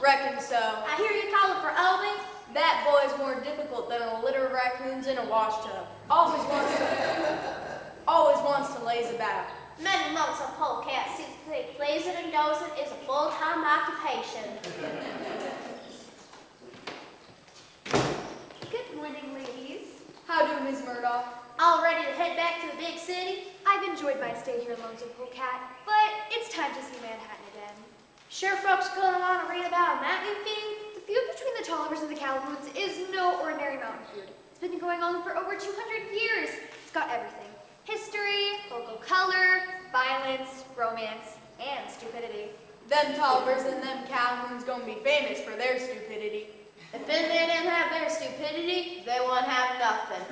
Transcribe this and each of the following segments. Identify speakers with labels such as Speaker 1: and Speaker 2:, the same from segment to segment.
Speaker 1: Reckon so.
Speaker 2: I hear you calling for Obi.
Speaker 1: That boy's more difficult than a litter of raccoons in a wash tub. Always wants to laze about.
Speaker 2: Many Lonesome polecats seem to think lazing and dozing is a full-time occupation.
Speaker 3: Good morning, ladies.
Speaker 1: How do, Ms. Murdoch?
Speaker 2: All ready to head back to the big city?
Speaker 3: I've enjoyed my stay here in Lonesome Polecat, but it's time to see Manhattan again.
Speaker 2: Sure folks gonna want to read about a mountain feud?
Speaker 3: The feud between the Tollivers and the Calhouns is no ordinary mountain feud. It's been going on for over 200 years. It's got everything. History, local color, violence, romance, and stupidity.
Speaker 1: Them Tollivers and them Calhouns gonna be famous for their stupidity.
Speaker 2: If they didn't have their stupidity, they wouldn't have nothing.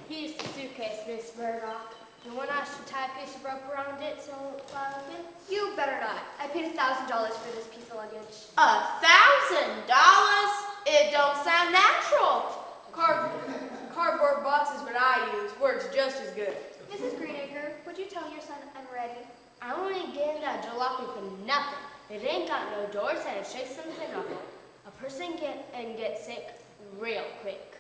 Speaker 2: Here's the suitcase, Miss Murdoch. You want us to tie a piece of rope around it so it won't fly open?
Speaker 3: You better not. I paid $1,000 for this piece of luggage.
Speaker 2: $1,000? It don't sound natural.
Speaker 1: Cardboard boxes what I use. Works just as good.
Speaker 3: Mrs. Greenacre, would you tell your son I'm ready?
Speaker 2: I only getting that jalopy for nothing. It ain't got no doors and it shakes something off it. A person get sick real quick.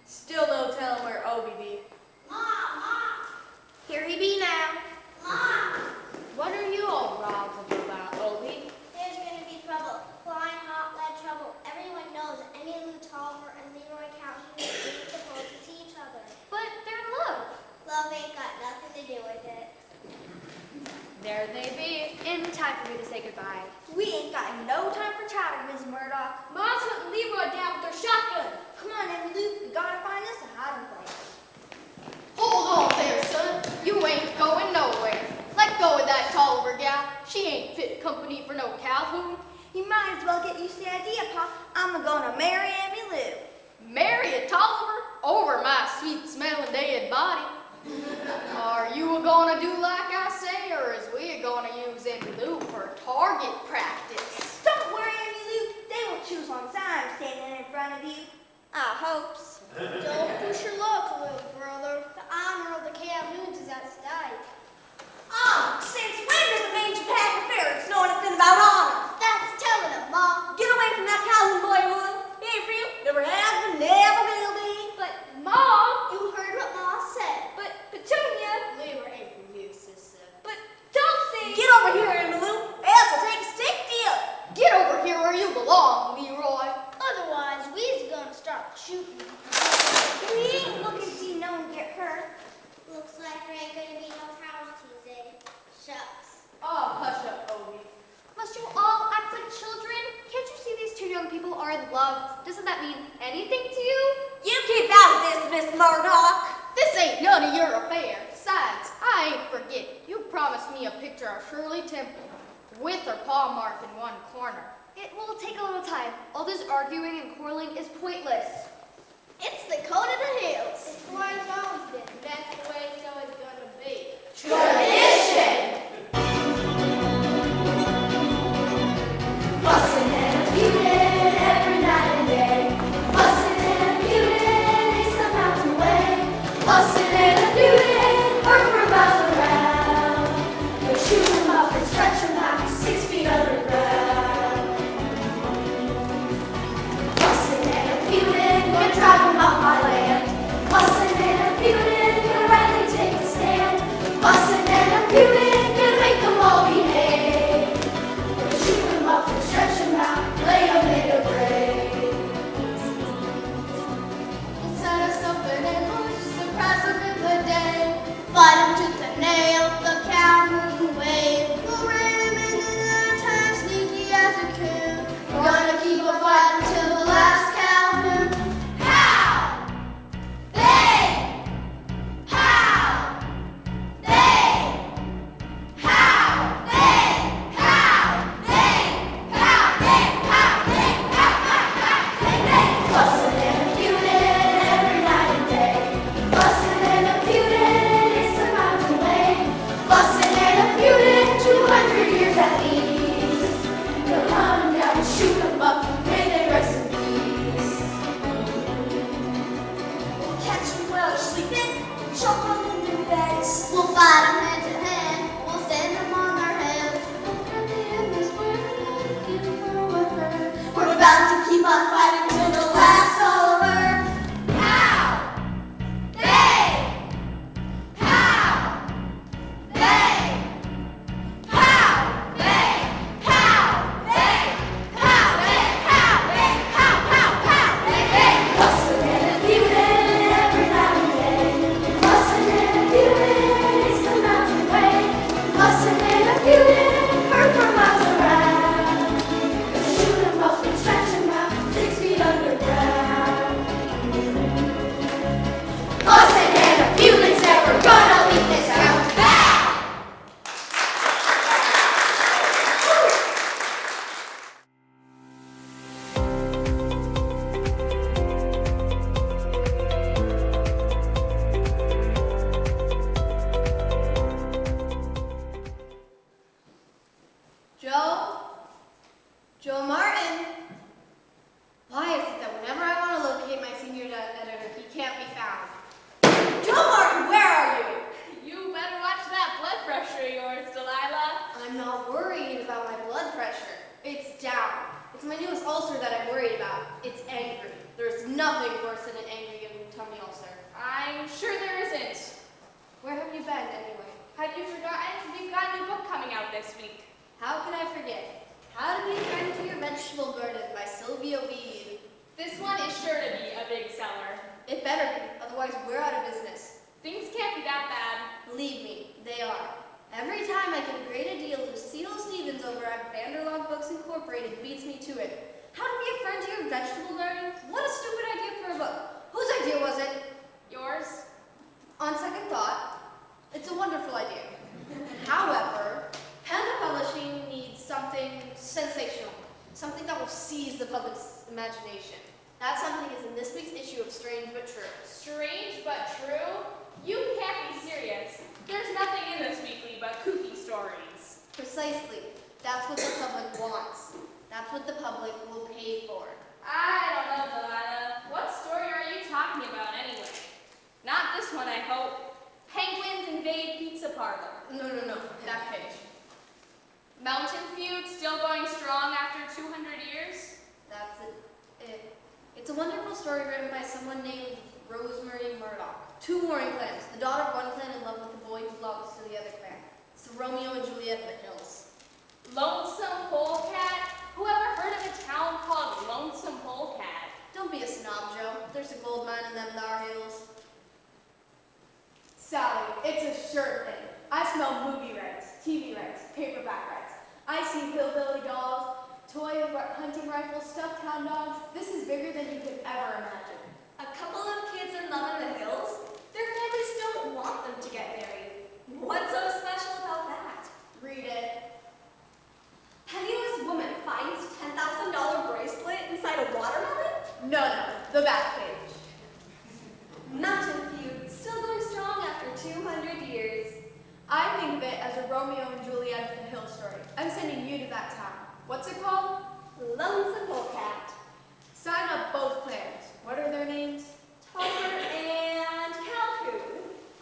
Speaker 1: Still no telling where Obi be.
Speaker 2: Mom! Here he be now. Mom! What are you all riled about, Obi?
Speaker 4: There's going to be trouble. Flying hot lead trouble. Everyone knows Emily Tolliver and Leroy Calhoun ain't supposed to see each other.
Speaker 3: But they're in love.
Speaker 4: Love ain't got nothing to do with it.
Speaker 2: There they be.
Speaker 3: In time for me to say goodbye.
Speaker 2: We ain't got no time for chatter, Miss Murdoch.
Speaker 3: Mom's hunting Leroy down with her shotgun.
Speaker 2: Come on, Emily Luke. We gotta find us a hiding place.
Speaker 1: Hold on there, son. You ain't going nowhere. Let go of that Tolliver gal. She ain't fit company for no Calhoun.
Speaker 2: You might as well get used to the idea, Pop. I'm gonna marry Emily Lou.
Speaker 1: Marry a Tolliver over my sweet-smelling dead body. Are you gonna do like I say, or is we gonna use Emily Lou for target practice?
Speaker 2: Don't worry, Emily Lou. They won't choose on time standing in front of you. I hopes.
Speaker 4: Don't push your luck, little brother. The honor of the Calhouns is at stake.
Speaker 2: Since when does a mangy pack of ferrets know anything about honor?
Speaker 4: That's telling them, Mom.
Speaker 2: Get away from that Calhoun boy, woman. He ain't for you. Never has been, never will be.
Speaker 3: But Mom!
Speaker 4: You heard what Ma said.
Speaker 3: But Petunia!
Speaker 2: Leroy ain't for you, sister.
Speaker 3: But Dulcie!
Speaker 2: Get over here, Emily Lou, else I'll take a stick to you.
Speaker 1: Get over here where you belong, Leroy.
Speaker 4: Otherwise, we's gonna start shooting.
Speaker 2: We ain't looking to see no one get hurt.
Speaker 4: Looks like there ain't gonna be no casualties, eh? Shucks.
Speaker 1: Oh, hush up, Obi.
Speaker 3: Must you all act like children? Can't you see these two young people are in love? Doesn't that mean anything to you?
Speaker 2: You keep out of this, Miss Murdoch.
Speaker 1: This ain't none of your affair. Besides, I ain't forget. You promised me a picture of Shirley Temple with her paw mark in one corner.
Speaker 3: It will take a little time. All this arguing and quarreling is pointless.
Speaker 4: It's the coat of the hills.
Speaker 2: It's the way it's always been. That's the way it's always gonna be.
Speaker 1: Tradition!
Speaker 5: Fussin' and feudin' every night and day. Fussin' and feudin' is the mountain way. Fussin' and feudin', work for miles around. But shoot 'em up and stretch 'em out 6 feet underground. Fussin' and feudin', gonna drive 'em off my land. Fussin' and feudin', gonna rightly take a stand. Fussin' and feudin', gonna make 'em all behave. Shoot 'em up and stretch 'em out, lay 'em in a grave.
Speaker 1: Set us up an ambush, surprise them in the day.
Speaker 4: Fight 'em tooth and nail, the Calhoun way. We'll rain 'em into the time, sneaky as a coon. We're gonna keep a fight until the last Calhoun. How? They! How? They! How? They! How? They! How? They! How? They! How? Fussin' and feudin' every night and day. Fussin' and feudin' is the mountain way.
Speaker 6: this week.
Speaker 2: How can I forget? How to Be a Friend to Your Vegetable Garden by Sylvia Weed.
Speaker 6: This one is sure to be a big seller.
Speaker 2: It better be, otherwise we're out of business.
Speaker 6: Things can't be that bad.
Speaker 2: Believe me, they are. Every time I get a great deal, Lucille Stevens over at Vanderlog Books Incorporated beats me to it. How to Be a Friend to Your Vegetable Garden? What a stupid idea for a book. Whose idea was it?
Speaker 6: Yours?
Speaker 2: On second thought, it's a wonderful idea. However, Panda Publishing needs something sensational, something that will seize the public's imagination. That something is in this week's issue of Strange But True.
Speaker 6: Strange but true? You can't be serious. There's nothing in this weekly but kooky stories.
Speaker 2: Precisely. That's what the public wants. That's what the public will pay for.
Speaker 6: I don't know, Delilah. What story are you talking about anyway? Not this one, I hope. Penguins invade pizza parlor.
Speaker 2: No. That page.
Speaker 6: Mountain feud still going strong after 200 years?
Speaker 2: That's it. It's a wonderful story written by someone named Rosemary Murdoch. Two warring clans. The daughter of one clan in love with the boy who belongs to the other clan. It's the Romeo and Juliet of the hills.
Speaker 6: Lonesome Polecat? Who ever heard of a town called Lonesome Polecat?
Speaker 2: Don't be a snob, Joe. There's a gold mine in them thar hills.
Speaker 1: Sally, it's a sure thing. I smell movie rights, TV rights, paperback rights. I see hillbilly dolls, toy hunting rifles, stuffed hound dogs. This is bigger than you could ever imagine.
Speaker 5: A couple of kids in love in the hills? Their families don't want them to get married. What's so special about that?
Speaker 1: Read it.
Speaker 5: Penniless woman finds $10,000 bracelet inside a watermelon?
Speaker 1: No, the back page.
Speaker 5: Mountain feud, still going strong after 200 years.
Speaker 1: I think of it as a Romeo and Juliet of the Hill story. I'm sending you to that town. What's it called?
Speaker 5: Lonesome Polecat.
Speaker 1: Sign up both clans. What are their names?
Speaker 5: Topper and Calhoun.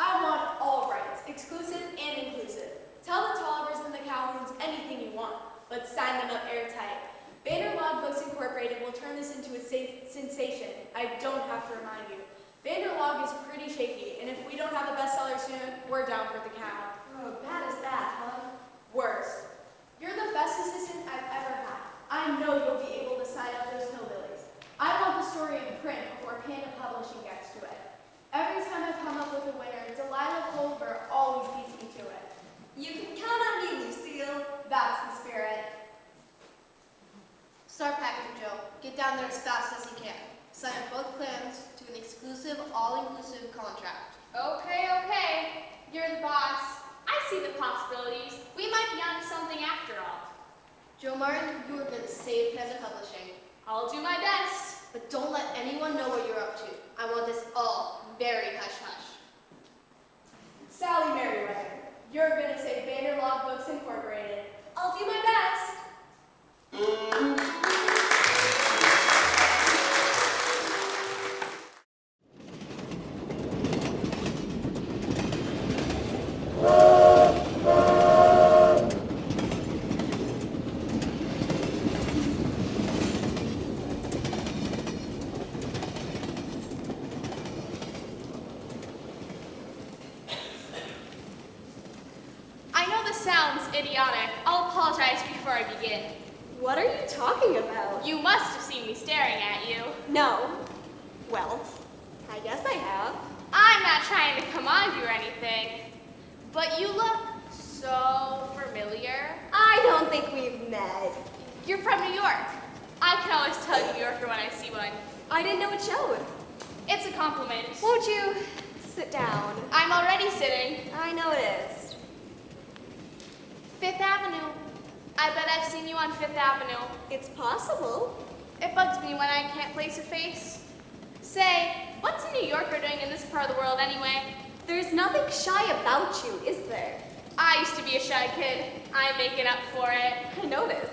Speaker 1: I want all rights, exclusive and inclusive. Tell the Tollivers and the Calhouns anything you want, but sign them up airtight. Vanderlog Books Incorporated will turn this into a sensation. I don't have to remind you. Vanderlog is pretty shaky, and if we don't have a bestseller soon, we're down for the count.
Speaker 5: Oh, bad as that, huh?
Speaker 1: Worse. You're the best assistant I've ever had. I know you'll be able to sign up those hillbillies. I want the story in print before Panda Publishing gets to it. Every time I come up with a winner, Delilah Culver always beats me to it.
Speaker 5: You can count on me, Lucille.
Speaker 1: That's the spirit.
Speaker 2: Start packing, Joe. Get down there as fast as you can. Sign up both clans to an exclusive, all-inclusive contract.
Speaker 6: Okay. You're the boss. I see the possibilities. We might be onto something after all.
Speaker 2: Joe Martin, you are going to save Panda Publishing.
Speaker 6: I'll do my best.
Speaker 2: But don't let anyone know what you're up to. I want this all very hush-hush.
Speaker 1: Sally Merriweather, you're going to say Vanderlog Books Incorporated.
Speaker 5: I'll do my best.
Speaker 6: I know this sounds idiotic. I'll apologize before I begin.
Speaker 5: What are you talking about?
Speaker 6: You must have seen me staring at you.
Speaker 5: No. Well, I guess I have.
Speaker 6: I'm not trying to command you or anything, but you look so familiar.
Speaker 5: I don't think we've met.
Speaker 6: You're from New York. I can always tell a New Yorker when I see one.
Speaker 5: I didn't know it showed.
Speaker 6: It's a compliment.
Speaker 5: Won't you sit down?
Speaker 6: I'm already sitting.
Speaker 5: I noticed.
Speaker 6: Fifth Avenue. I bet I've seen you on Fifth Avenue.
Speaker 5: It's possible.
Speaker 6: It bugs me when I can't place a face. Say, what's a New Yorker doing in this part of the world anyway?
Speaker 5: There's nothing shy about you, is there?
Speaker 6: I used to be a shy kid. I'm making up for it.
Speaker 5: I noticed.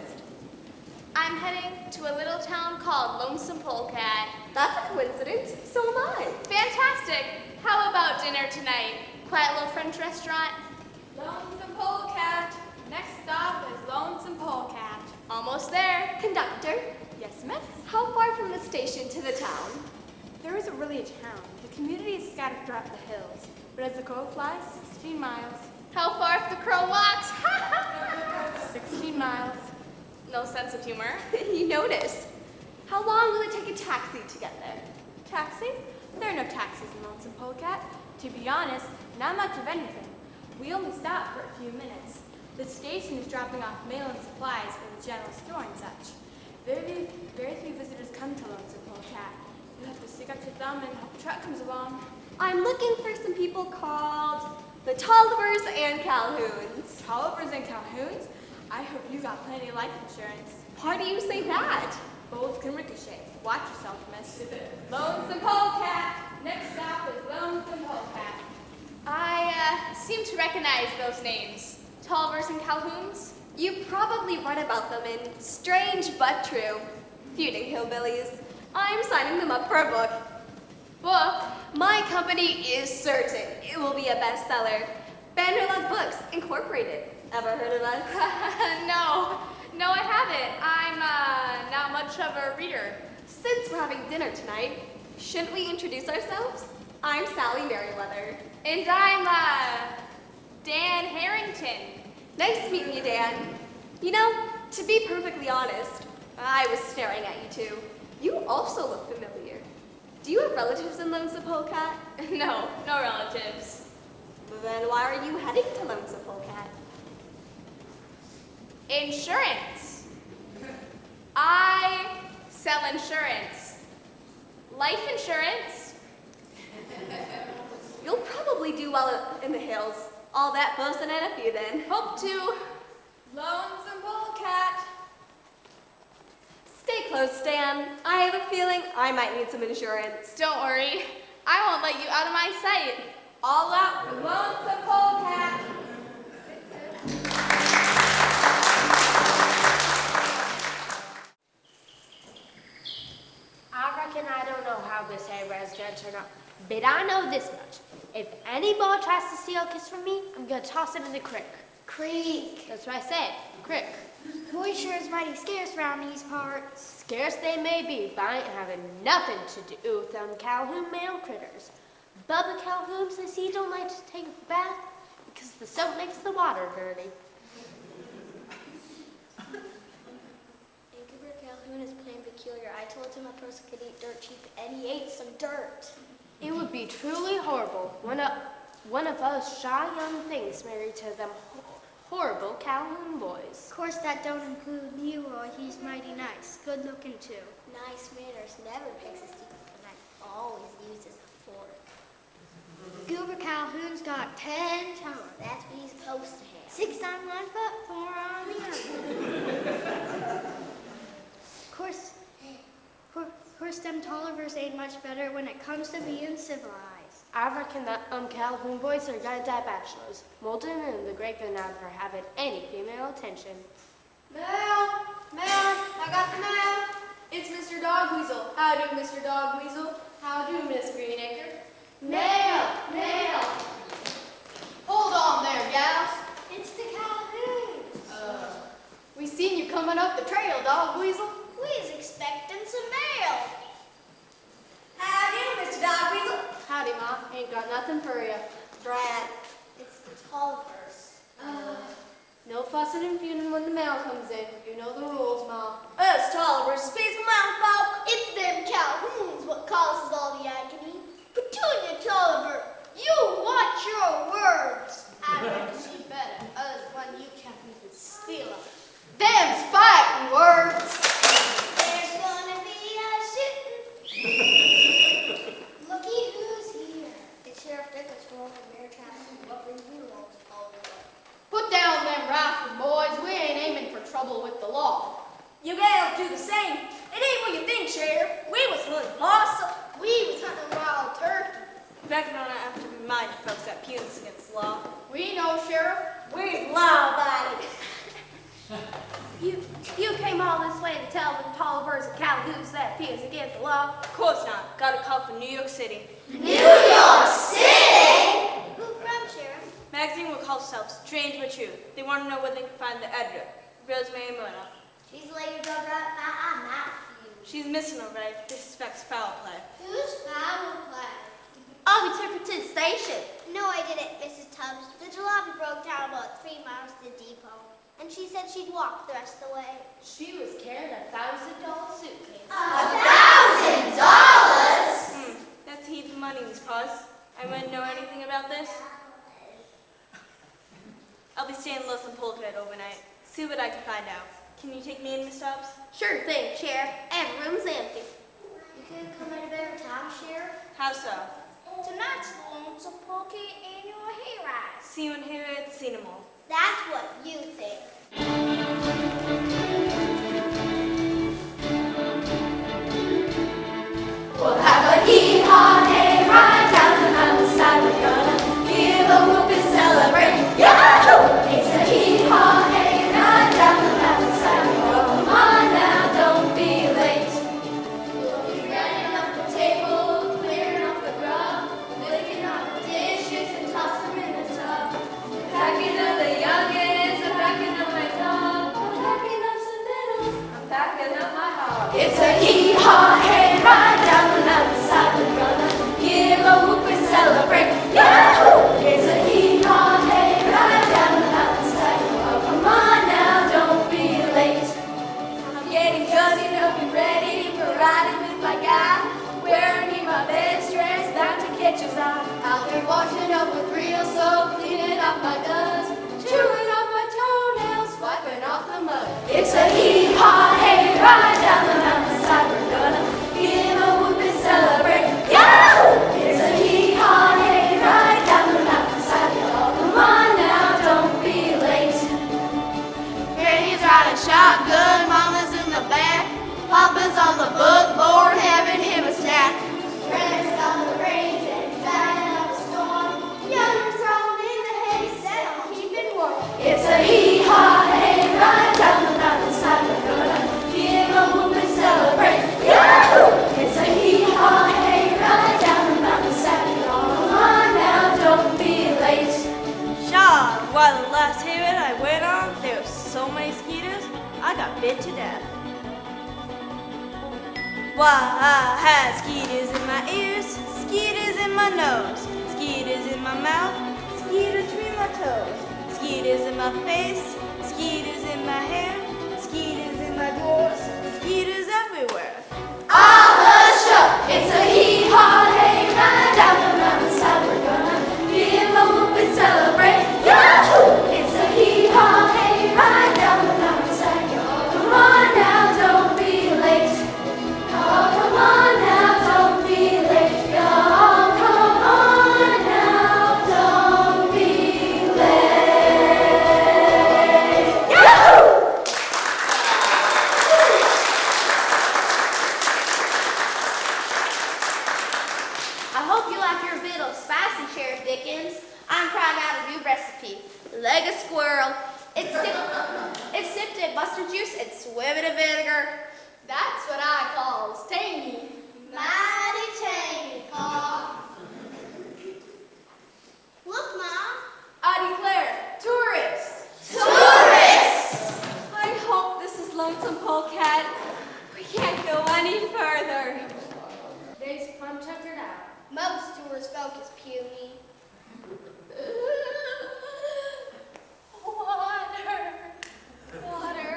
Speaker 6: I'm heading to a little town called Lonesome Polecat.
Speaker 5: That's a coincidence. So am I.
Speaker 6: Fantastic. How about dinner tonight? Quiet little French restaurant?
Speaker 1: Lonesome Polecat. Next stop is Lonesome Polecat.
Speaker 6: Almost there.
Speaker 5: Conductor,
Speaker 1: Yes, miss?
Speaker 5: how far from the station to the town?
Speaker 1: There isn't really a town. The community is scattered throughout the hills. But as the crow flies, 16 miles.
Speaker 6: How far if the crow walks?
Speaker 1: juveniles.
Speaker 6: No sense of humor.
Speaker 1: You noticed. How long will it take a taxi to get there? Taxi? There are no taxis in Lonesome Polecat. To be honest, not much of anything. We only stop for a few minutes. The station is dropping off mail and supplies for the general store and such. Very few visitors come to Lonesome Polecat. You have to stick out your thumb and hope a truck comes along. I'm looking for some people called the Tollivers and Calhouns. Tollivers and Calhouns? I hope you got plenty of life insurance. Why do you say that? Both can ricochet. Watch yourself, miss. Lonesome Polecat. Next stop is Lonesome Polecat.
Speaker 6: I seem to recognize those names. Tollivers and Calhouns.
Speaker 1: You probably read about them in Strange But True. Feuding Hillbillies. I'm signing them up for a book. Book? My company is certain it will be a bestseller. Vanderlug Books, Incorporated. Ever heard of us?
Speaker 6: No, I haven't. I'm not much of a reader.
Speaker 1: Since we're having dinner tonight, shouldn't we introduce ourselves? I'm Sally Merriweather.
Speaker 6: And I'm Dan Harrington.
Speaker 1: Nice meeting you, Dan. You know, to be perfectly honest, I was staring at you too. You also look familiar. Do you have relatives in Lonesome Polecat?
Speaker 6: No relatives.
Speaker 1: Then why are you heading to Lonesome Polecat?
Speaker 6: Insurance. I sell insurance. Life insurance.
Speaker 1: You'll probably do well in the hills. All that Fussin and Feudin.
Speaker 6: Hope to.
Speaker 1: Lonesome Polecat. Stay close, Stan. I have a feeling I might need some insurance.
Speaker 6: Don't worry. I won't let you out of my sight.
Speaker 1: All out for Lonesome Polecat.
Speaker 7: I reckon I don't know how this hair is going to turn out, but I know this much. If any boy tries to steal a kiss from me, I'm going to toss him in the creek.
Speaker 3: Creek.
Speaker 7: That's what I said, creek.
Speaker 3: Boy sure is mighty scarce around these parts.
Speaker 7: Scarce they may be, but I ain't having nothing to do with them Calhoun male critters. Bubba Calhoun says he don't like to take a bath because the soap makes the water dirty.
Speaker 4: Calhoun is plain peculiar. I told him a person could eat dirt cheap, and he ate some dirt.
Speaker 7: It would be truly horrible when one of us shy young things married to them horrible Calhoun boys.
Speaker 3: Of course, that don't include Leroy. He's mighty nice. Good looking, too.
Speaker 4: Nice manners, never picks a steal with a knife, always uses a fork.
Speaker 3: Goober Calhoun's got 10 toes.
Speaker 4: That's what he's supposed to have.
Speaker 3: 6 on one foot, 4 on the other. Of course, them Tollivers ain't much better when it comes to being civilized.
Speaker 7: I reckon that Calhoun boys are gonna die bachelors. Molten and the Great Van never having any female attention.
Speaker 1: Mail! I got the mail! It's Mr. Dog Weasel. How do, Mr. Dog Weasel? How do, Miss Greenacre?
Speaker 2: Mail! Hold on there, gals.
Speaker 3: It's the Calhouns.
Speaker 2: We seen you coming up the trail, Dog Weasel.
Speaker 4: We was expecting some mail.
Speaker 1: How do, Mr. Dog Weasel?
Speaker 2: Howdy, Ma. Ain't got nothing for you.
Speaker 1: Drat.
Speaker 4: It's the Tollivers.
Speaker 2: No fussing and feuding when the mail comes in. You know the rules, Ma.
Speaker 1: Us Tollivers, space mountain folk.
Speaker 4: It's them Calhouns what causes all the agony. Petunia Tolliver, you watch your words.
Speaker 2: I reckon she better. Us one you can't even steal them. Them's fighting words.
Speaker 4: There's gonna be a shooting. Looky who's here. It's Sheriff Dickus from over Bear Traps and Bubbling Bulldogs all over.
Speaker 2: Put down them rifles, boys. We ain't aiming for trouble with the law.
Speaker 1: You gals do the same. It ain't what you think, Sheriff. We was hunting possum.
Speaker 4: We was hunting wild turkey.
Speaker 1: Reckon on have to remind you folks that pews against the law.
Speaker 2: We know, Sheriff.
Speaker 1: We're law-abiding.
Speaker 3: You came all this way to tell them Tollivers and Calhouns that feud's against the law?
Speaker 1: Of course not. Got a call from New York City.
Speaker 4: New York City? Who from, Sheriff?
Speaker 1: Magazine will call themselves Strange But True. They want to know where they can find the editor, Rosemary Mona.
Speaker 4: She's a lady dug up. I'm not feud.
Speaker 1: She's missing already. They suspect foul play.
Speaker 4: Who's foul play?
Speaker 1: Oh, we took her to the station.
Speaker 4: No, I didn't, Mrs. Tubbs. The jalopy broke down about 3 miles to the depot. and she said she'd walk the rest of the way.
Speaker 7: She was carrying a $1,000 suitcase.
Speaker 4: $1,000?
Speaker 6: That's heaps of money, Miss Paws. I wouldn't know anything about this. I'll be staying in Lonesome overnight. See what I can find out. Can you take me in, Miss Stubbs?
Speaker 7: Sure thing, Sheriff. Every room's empty.
Speaker 4: You could come at a better time, Sheriff.
Speaker 6: How so?
Speaker 4: Tonight's the Lonesome Polka annual hayride.
Speaker 6: See you in here at Cinema.
Speaker 4: That's what you think.
Speaker 5: We'll have a hee-haw hayride down the mountainside. We're gonna give a whoop and celebrate. Yahoo! It's a hee-haw hayride down the mountainside. Oh, come on now, don't be late. We'll be running off the table, clearing off the grub, licking off the dishes and toss them in the tub. Packing up the youngins, I'm packing up my dog. I'm packing up some vittles, I'm packing up my heart. It's a hee-haw hayride down the mountainside. We're gonna give a whoop and celebrate. Yahoo! It's a hee-haw hayride down the mountainside. Oh, come on now, don't be late. I'm getting cozied up and ready for riding with my guy. Wearing me my best dress, about to catch his eye. Out there washing up with real soap, cleaning off my duds, chewing off my toenails, wiping off the mud. It's a hee-haw hayride down the mountainside. We're gonna give a whoop and celebrate. Yahoo! It's a hee-haw hayride down the mountainside. Oh, come on now, don't be late.
Speaker 4: Granny's riding shotgun, Mama's in the back. Papa's on the book board, having him a snack.
Speaker 5: Granny's got the reins and he's backing up a storm. Youngers thrown in the hay, set on keeping warm. It's a hee-haw hayride down the mountainside. We're gonna give a whoop and celebrate. Yahoo! It's a hee-haw hayride down the mountainside. Oh, come on now, don't be late.
Speaker 6: Shaw, while the last hayride I went on, there were so many mosquitoes, I got bit to death. Why, I had skeeters in my ears, skeeters in my nose, skeeters in my mouth, skeeters between my toes, skeeters in my face, skeeters in my hair, skeeters in my drawers, skeeters everywhere.
Speaker 5: Ah, hush up! It's a hee-haw hayride down the mountainside. We're gonna give a whoop and celebrate. Yahoo! It's a hee-haw hayride down the mountainside. Oh, come on now, don't be late. Oh, come on now, don't be late. Oh, come on now, don't be late. Yahoo!
Speaker 2: I hope you like your bit of spicy, Sheriff Dickens. I'm trying out a new recipe. Leg of squirrel. It's sipped in mustard juice and swim in vinegar.
Speaker 1: That's what I call tangy.
Speaker 4: Mighty tangy, Pa. Look, Mom.
Speaker 1: I declare, tourists.
Speaker 4: Tourists!
Speaker 6: I hope this is Lonesome Polecat. We can't go any further.
Speaker 7: They's plumb tuckered out.
Speaker 4: Most tourist folk is puny.
Speaker 1: Water.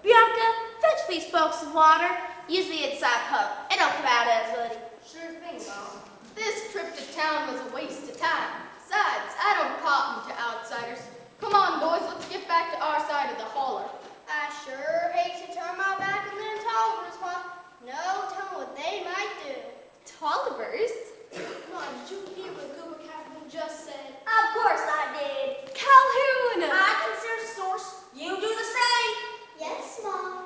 Speaker 2: Bianca, fetch these folks some water. Use the inside pump. It don't come out as muddy.
Speaker 1: Sure thing, Mom. This trip to town was a waste of time. Besides, I don't cotton to outsiders. Come on, boys, let's get back to our side of the holler.
Speaker 4: I sure hate to turn my back on them Tollivers, Pa. No telling what they might do.
Speaker 1: Tollivers? Come on, did you hear what Goober Captain just said?
Speaker 4: Of course I did.
Speaker 1: Calhoun!
Speaker 4: I consider the source. You do the same. Yes, Mom.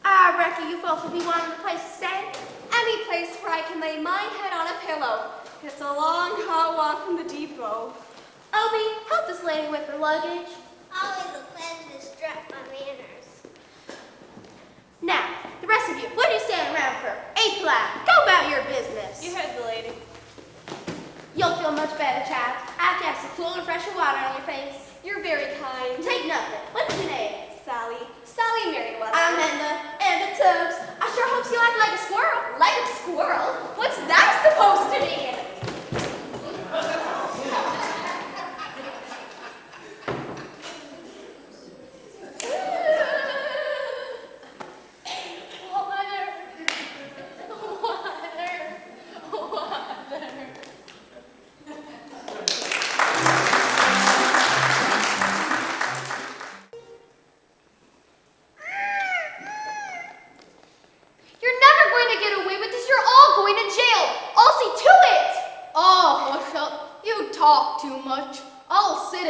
Speaker 2: I reckon you folks will be wanting a place to stay.
Speaker 1: Any place where I can lay my head on a pillow. It's a long, hot walk from the depot.
Speaker 2: Obi, help this lady with her luggage.
Speaker 4: Always a pleasure to strut my manners.
Speaker 2: Now, the rest of you, what are you standing around for? Ain't polite. Go about your business.
Speaker 6: You heard the lady.
Speaker 2: You'll feel much better, child. After you have some cool and fresher water on your face.
Speaker 1: You're very kind.
Speaker 2: Take nothing. What's your name?
Speaker 1: Sally. Sally Merriweather.
Speaker 2: I'm Emma Tubbs. I sure hope you like a squirrel.
Speaker 1: Leg of squirrel? What's that supposed to mean?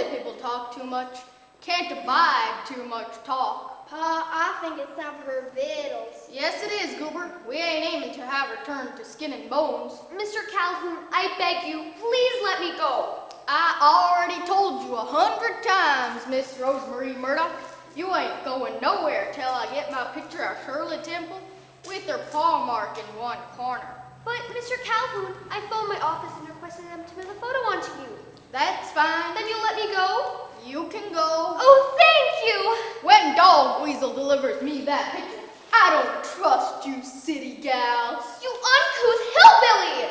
Speaker 8: that people talk too much. Can't abide too much talk.
Speaker 4: Pa, I think it's time for her victuals.
Speaker 8: Yes, it is, Goober. We ain't aiming to have her turn to skin and bones.
Speaker 3: Mr. Calhoun, I beg you, please let me go.
Speaker 8: I already told you 100 times, Miss Rosemary Murdoch. You ain't going nowhere till I get my picture of Shirley Temple with her paw mark in one corner.
Speaker 3: But, Mr. Calhoun, I phoned my office and requested them to mail the photo onto you.
Speaker 8: That's fine.
Speaker 3: Then you'll let me go?
Speaker 8: You can go.
Speaker 3: Oh, thank you!
Speaker 8: When Dog Weasel delivers me that picture, I don't trust you city gals.
Speaker 3: You uncouth hillbilly!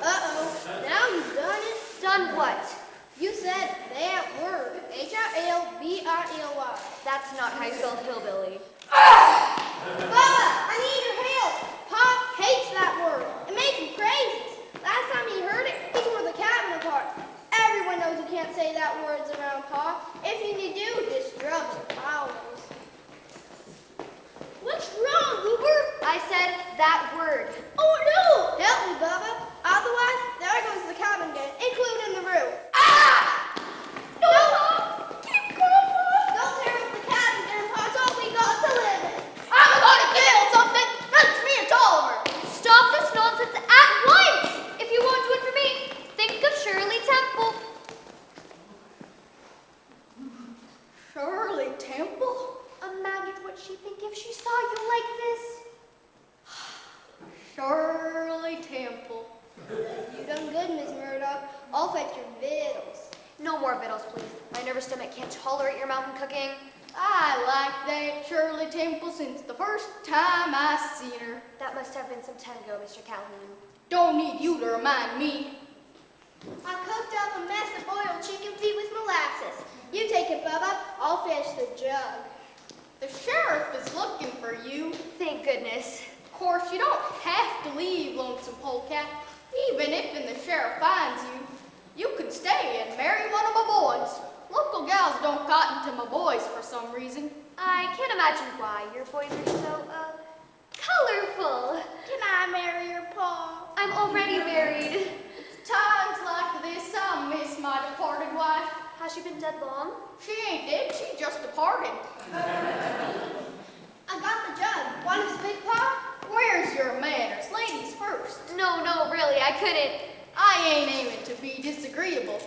Speaker 4: Uh-oh, now you've done it.
Speaker 3: Done what?
Speaker 4: You said that word, H-I-L-B-I-L-Y.
Speaker 3: That's not how you spell hillbilly.
Speaker 4: Bubba, I need your help. Pop hates that word. It makes him crazy. Last time he heard it, he tore the cabin apart. Everyone knows you can't say that words around Pa. If you do, just rub some flowers. What's wrong, Goober?
Speaker 3: I said that word.
Speaker 4: Oh no! Help me, Bubba. Otherwise, there goes the cabin again, including the roof.
Speaker 3: Ah!
Speaker 4: No! Keep going, Mom! Don't tear up the cabin, Grandpa. It's all we got to live in.
Speaker 8: I'm gonna kill something. That's me and Tolliver.
Speaker 3: Stop this nonsense at once! If you won't do it for me, think of Shirley Temple.
Speaker 8: Shirley Temple?
Speaker 3: Imagine what she'd think if she saw you like this.
Speaker 8: Shirley Temple.
Speaker 4: You done good, Miss Murdoch. I'll fetch your victuals.
Speaker 3: No more victuals, please. My nervous stomach can't tolerate your mountain cooking.
Speaker 8: I like that Shirley Temple since the first time I seen her.
Speaker 3: That must have been some time ago, Mr. Calhoun.
Speaker 8: Don't need you to remind me.
Speaker 4: I cooked up a mess of boiled chicken feet with molasses. You take it, Bubba. I'll fetch the jug.
Speaker 8: The sheriff is looking for you.
Speaker 3: Thank goodness.
Speaker 8: Of course, you don't have to leave Lonesome Polecat. Even if the sheriff finds you, you could stay and marry one of my boys. Local gals don't cotton to my boys for some reason.
Speaker 3: I can't imagine why your boys are so, colorful.
Speaker 4: Can I marry your Pa?
Speaker 3: I'm already married.
Speaker 8: It's times like this I miss my departed wife.
Speaker 3: Has she been dead long?
Speaker 8: She ain't dead, she just departed.
Speaker 4: I got the jug. Want to speak, Pa?
Speaker 8: Where's your manners? Ladies first.
Speaker 3: No, really, I couldn't.
Speaker 8: I ain't aiming to be disagreeable.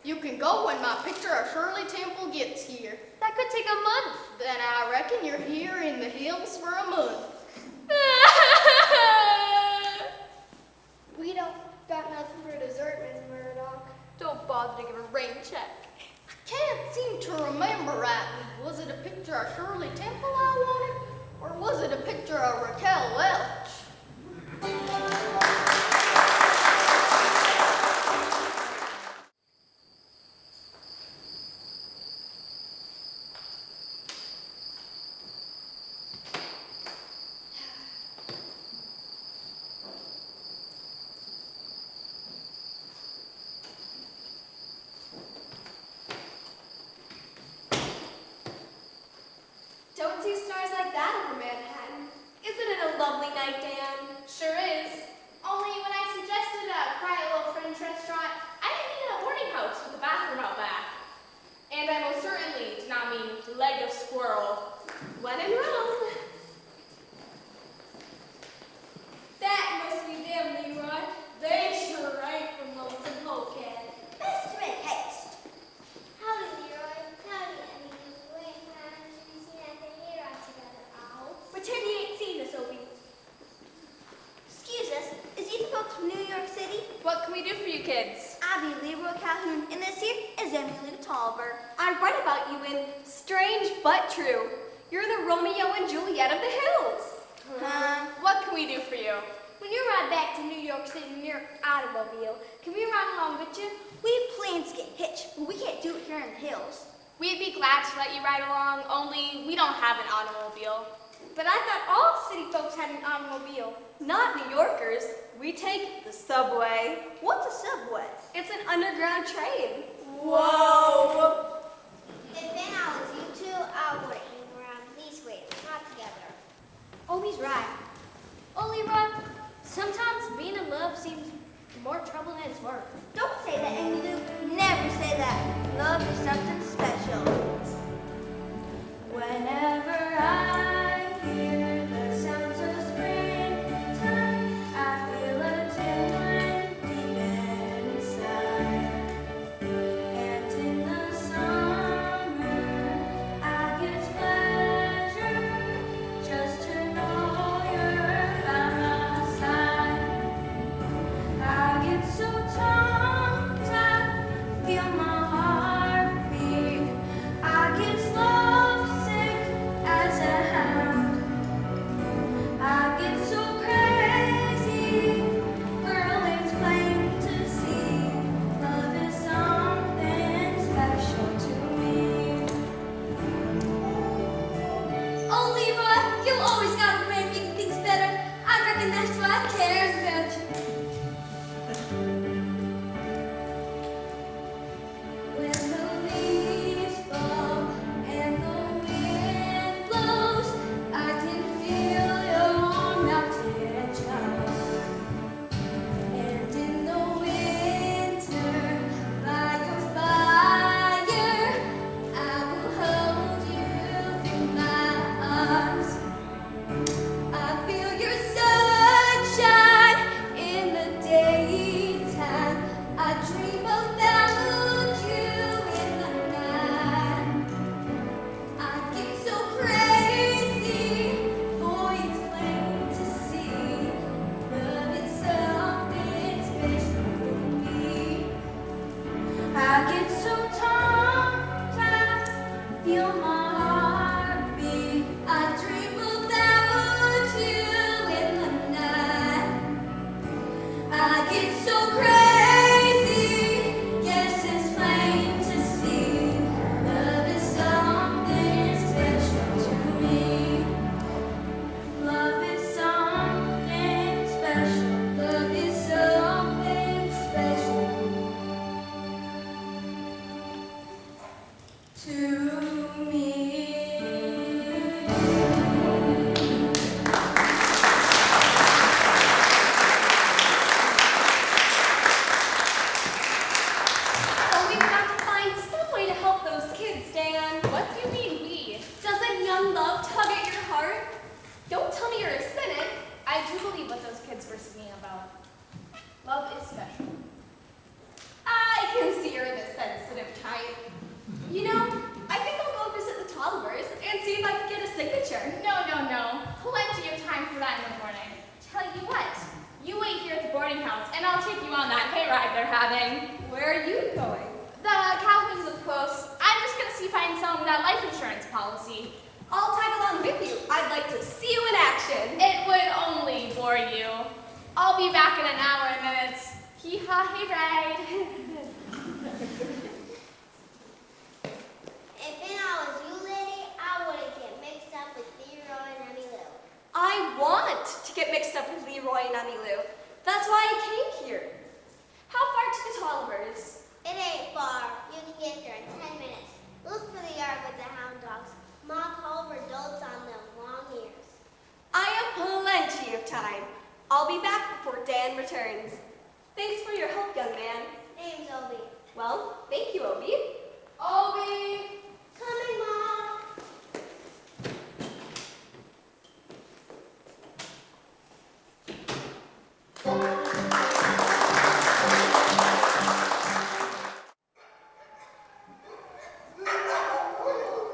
Speaker 8: You can go when my picture of Shirley Temple gets here.
Speaker 3: That could take a month.
Speaker 8: Then I reckon you're here in the hills for a month.
Speaker 4: We don't got nothing for dessert, Miss Murdoch.
Speaker 3: Don't bother to give a rain check.
Speaker 8: I can't seem to remember rightly. Was it a picture of Shirley Temple I wanted? Or was it a picture of Raquel Welch?
Speaker 1: Don't see stars like that over Manhattan. Isn't it a lovely night, Dan?
Speaker 2: Sure is. Only when I suggested a quiet little French restaurant, I didn't mean a boarding house with a bathroom out back. And I most certainly did not mean leg of squirrel. When in Rome.
Speaker 1: That must be them, Leroy. They sure ain't from Lonesome Polecat.
Speaker 4: Best to make haste. Howdy, Leroy. Howdy, Emmy. Wait, man. We seen that thing here all together. Oh.
Speaker 1: Pretend you ain't seen us, Opie.
Speaker 6: Excuse us, is you the folks from New York City?
Speaker 2: What can we do for you kids?
Speaker 6: I be Leroy Calhoun, and this here is Emily Tolliver.
Speaker 1: I write about you in Strange But True. You're the Romeo and Juliet of the hills.
Speaker 2: What can we do for you?
Speaker 1: When you ride back to New York City in your automobile, can we ride along with you?
Speaker 6: We plans to get hitched, but we can't do it here in the hills.
Speaker 2: We'd be glad to let you ride along, only we don't have an automobile.
Speaker 1: But I thought all city folks had an automobile. Not New Yorkers. We take the subway.
Speaker 6: What's a subway?
Speaker 1: It's an underground train.
Speaker 6: Whoa!
Speaker 4: If then I was you two, I would hang around these ways, not together.
Speaker 1: Oh, he's right. Oh, Leroy, sometimes being in love seems
Speaker 7: the more trouble it's worth.
Speaker 6: Don't say that, Amy Lou. Never say that. Love is something special.
Speaker 5: Whenever I hear the sounds of springtime, I feel a tingling deep inside. And in the summer, I get pleasure just to know you're by my side. I get so tongue-tied, feel my heart beat. I get lovesick as a hound. I get so crazy, girl, it's plain to see. Love is something special to me.
Speaker 1: Oh, Leroy, you always got a way of making things better. I reckon that's why I cares about you.
Speaker 5: When the leaves fall and the wind blows, I can feel your melted charm. And in the winter, by your fire, I will hold you in my arms. I feel your sunshine in the daytime. I dream about you in the night. I get so crazy, boy, it's plain to see. Love is something special to me. I get so tongue-tied, feel my heart beat. I dream about you in the night. I get so crazy, yes, it's plain to see. Love is something special to me. Love is something special. Love is something special to me.
Speaker 1: But we've got to find some way to help those kids, Dan.
Speaker 7: What do you mean, we?
Speaker 1: Doesn't young love tug at your heart? Don't tell me you're a cynic.
Speaker 7: I do believe what those kids were singing about. Love is special.
Speaker 1: I can see you're the sensitive type. You know, I think I'll go visit the Tollivers and see if I can get a signature.
Speaker 9: No. Plenty of time for that in the morning. Tell you what, you wait here at the boarding house and I'll take you on that hayride they're having.
Speaker 1: Where are you going?
Speaker 9: The Calhoun's live close. I'm just gonna see if I can sell them that life insurance policy.
Speaker 1: I'll tag along with you. I'd like to see you in action.
Speaker 9: It would only bore you. I'll be back in an hour and then it's hee-haw hayride.
Speaker 4: If I was you, Liddy, I wouldn't get mixed up with Leroy and Emmy Lou.
Speaker 1: I want to get mixed up with Leroy and Emmylou. That's why I came here. How far to the Tollivers?
Speaker 4: It ain't far. You can get there in 10 minutes. Look for the yard with the hound dogs. Ma Culver dotes on them long ears.
Speaker 1: I have plenty of time. I'll be back before Dan returns. Thanks for your help, young man.
Speaker 4: Name's Obi.
Speaker 1: Well, thank you, Obi.
Speaker 8: Obi!
Speaker 4: Coming, Ma.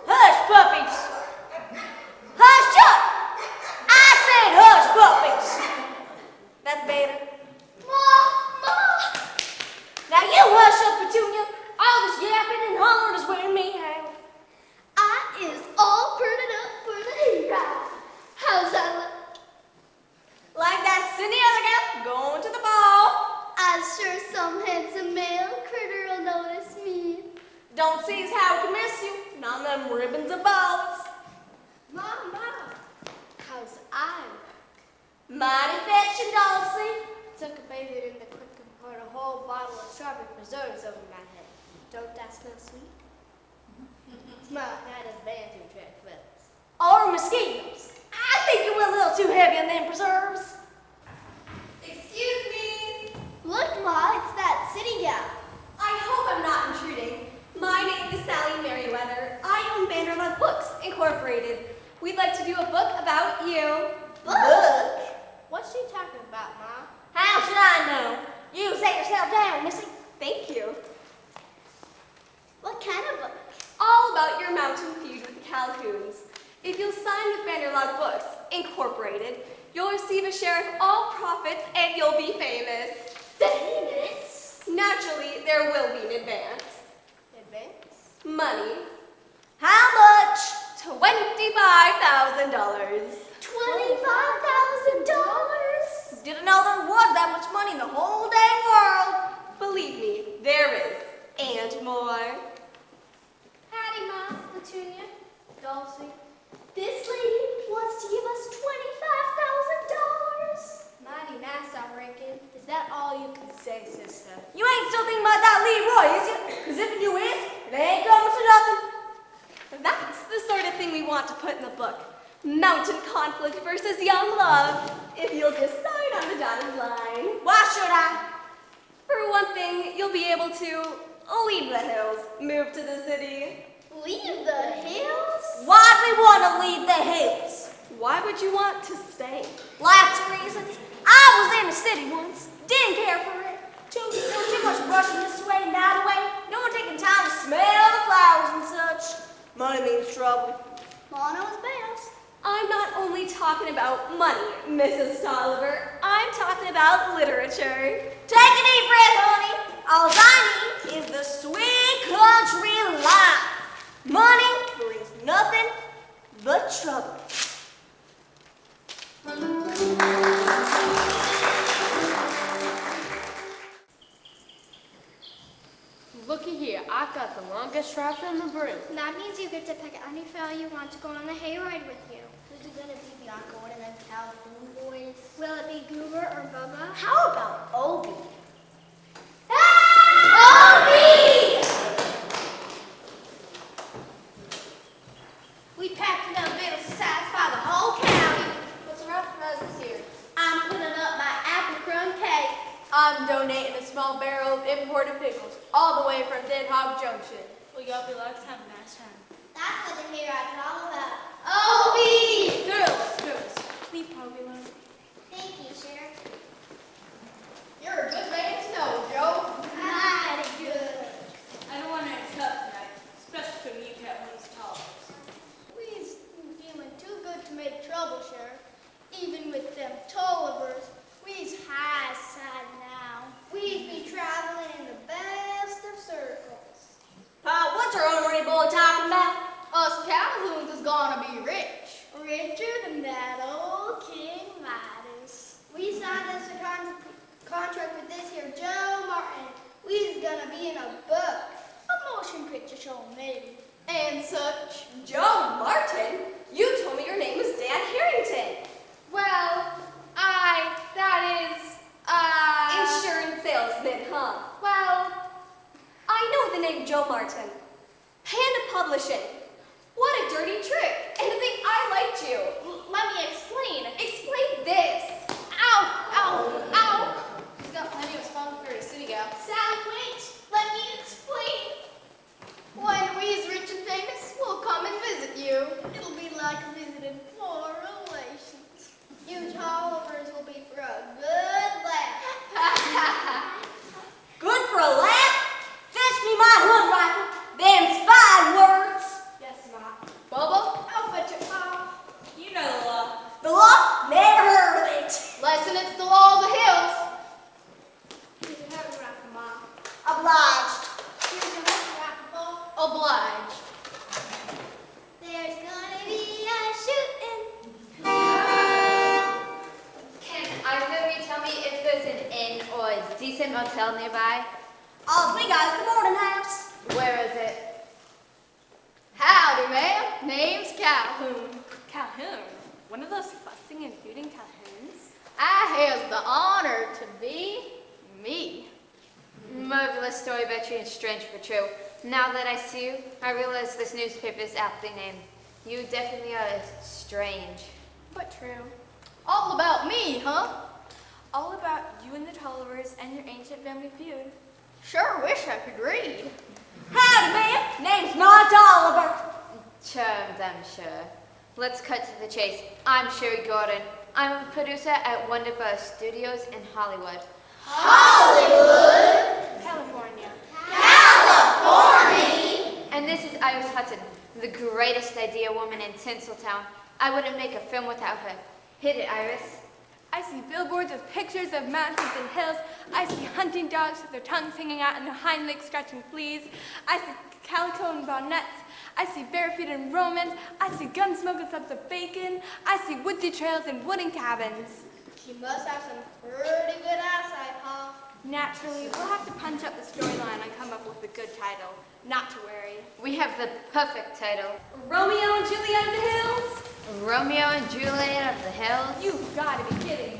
Speaker 6: Hush, puppies! Hush up! I said hush, puppies! That's better. Now you hush up, Petunia. All this yapping and hollering is wearing me out.
Speaker 2: I is all printed up for the hayride. How's that look?
Speaker 1: Like that silly other girl going to the ball.
Speaker 2: I'm sure some handsome male critter will notice me.
Speaker 1: Don't see as how I can miss you. None of them ribbons and balls.
Speaker 2: Mama, how's I
Speaker 1: Mighty fetching, Dulcie.
Speaker 2: took a baby in the quick and poured a whole bottle of strawberry preserves over my head. Don't that smell sweet? Smell like that is bantu track feathers.
Speaker 6: Or mosquitoes. I think you went a little too heavy on them preserves.
Speaker 1: Excuse me.
Speaker 4: Look, Ma, it's that city gal.
Speaker 1: I hope I'm not intruding. My name is Sally Merriweather. I own Vanderlove Books, Incorporated. We'd like to do a book about you.
Speaker 4: Book? What's she talking about, Ma?
Speaker 1: How should I know? You set yourself down, Missy. Thank you.
Speaker 4: What kind of book?
Speaker 1: All about your mountain feud with the Calhouns. If you'll sign with Vanderlove Books, Incorporated, you'll receive a share of all profits and you'll be famous.
Speaker 4: Famous?
Speaker 1: Naturally, there will be an advance.
Speaker 4: Advance?
Speaker 1: Money. How much? $25,000.
Speaker 4: $25,000?
Speaker 1: Didn't know there was that much money in the whole dang world. Believe me, there is. And more.
Speaker 2: Hattie, Ma, Petunia, Dulcie.
Speaker 4: This lady wants to give us $25,000.
Speaker 2: Mighty nice, I reckon. Is that all you can say, sister?
Speaker 1: You ain't still thinking about that Leroy, is you? Because if you is, it ain't coming to nothing. That's the sort of thing we want to put in the book. Mountain conflict versus young love. If you'll just sign on the dotted line. Why should I? For one thing, you'll be able to leave the hills, move to the city.
Speaker 4: Leave the hills?
Speaker 1: Why'd we want to leave the hills? Why would you want to stay?
Speaker 3: Lots of reasons. I was in the city once. Didn't care for it. Too much brushing this way and that way. No one taking time to smell the flowers and such. Money means trouble.
Speaker 4: Mono is best.
Speaker 1: I'm not only talking about money, Mrs. Tolliver. I'm talking about literature.
Speaker 3: Take a deep breath, honey. All I need is the sweet country life. Money brings nothing but trouble.
Speaker 7: Looky here, I've got the longest ride from the broom.
Speaker 4: That means you get to pick any fellow you want to go on the hayride with you. Who's it gonna be, Bianca? One of them Calhoun boys? Will it be Goober or Bubba?
Speaker 3: How about Obi?
Speaker 4: We packed enough victuals to satisfy the whole county.
Speaker 2: What's around for us this year?
Speaker 4: I'm putting up my apple crumb cake.
Speaker 1: I'm donating a small barrel of imported pickles all the way from Dead Hog Junction.
Speaker 9: Well, y'all be lucky to have a nice time.
Speaker 4: That's what the hayride's all about.
Speaker 2: Obi!
Speaker 1: Girls, leave Poby alone.
Speaker 4: Thank you, Sheriff.
Speaker 8: You're a good man to know, Joe.
Speaker 4: Mighty good.
Speaker 9: I don't want to interrupt tonight, especially from you Calhoun's tolerance.
Speaker 4: We's feeling too good to make trouble, Sheriff. Even with them Tollivers, we's high side now. We'd be traveling in the best of circles.
Speaker 3: What's our honorary boy talking about?
Speaker 8: Us Calhouns is gonna be rich.
Speaker 4: Richer than that old King Midas. We signed us a contract with this here Joe Martin. We's gonna be in a book, a motion picture show maybe.
Speaker 8: And such.
Speaker 1: Joe Martin? You told me your name was Dan Harrington.
Speaker 9: Well,
Speaker 1: Insurance salesman, huh?
Speaker 9: well,
Speaker 1: I know the name Joe Martin. Panda Publishing. What a dirty trick. And to think I liked you.
Speaker 9: let me explain.
Speaker 1: Explain this.
Speaker 9: Ow!
Speaker 2: He's got plenty of fun for a city gal.
Speaker 4: Sally, wait! Let me explain.
Speaker 8: When we's rich and famous, we'll come and visit you.
Speaker 4: It'll be like visiting poor relations. You Tollivers will be for a good laugh.
Speaker 3: Good for a laugh? Fetch me my hood rifle. Them's fine words.
Speaker 4: Yes, Ma.
Speaker 8: Bubba,
Speaker 4: I'll fetch it, Ma.
Speaker 9: You know the law.
Speaker 3: The law? Never heard of it.
Speaker 8: lesson it's the law of the hills.
Speaker 4: Here's your head rifle, Ma.
Speaker 3: Obliged.
Speaker 4: Here's your head rifle.
Speaker 8: Obliged.
Speaker 4: There's gonna be a shooting.
Speaker 6: Can either of you tell me if there's an inn or a decent motel nearby?
Speaker 3: All we got is the boarding house.
Speaker 6: Where is it?
Speaker 8: Howdy, ma'am. Name's Calhoun.
Speaker 9: Calhoun? One of those fussing and feuding Calhouns?
Speaker 8: I has the honor to be me.
Speaker 6: Marvelous story about you and strange but true. Now that I see you, I realize this newspaper is aptly named. You definitely are strange.
Speaker 1: But true.
Speaker 8: All about me, huh?
Speaker 1: All about you and the Tollivers and your ancient family feud.
Speaker 8: Sure wish I could read.
Speaker 6: Howdy, man. Name's Ma Tolliver.
Speaker 10: Charmed, I'm sure. Let's cut to the chase. I'm Sherry Gordon. I'm a producer at Wonderbar Studios in Hollywood.
Speaker 1: California.
Speaker 10: And this is Iris Hudson, the greatest idea woman in Tinseltown. I wouldn't make a film without her. Hit it, Iris.
Speaker 1: I see billboards with pictures of mountains and hills. I see hunting dogs with their tongues hanging out and their hind legs scratching fleas. I see calico and bonnets. I see bare feet and romance. I see gun smoke and subs of bacon. I see woodsy trails and wooden cabins.
Speaker 4: She must have some pretty good eyesight, huh?
Speaker 1: Naturally, we'll have to punch up the storyline and come up with a good title. Not to worry.
Speaker 10: We have the perfect title.
Speaker 1: Romeo and Juliet of the Hills?
Speaker 10: Romeo and Juliet of the Hills.
Speaker 1: You've got to be kidding me.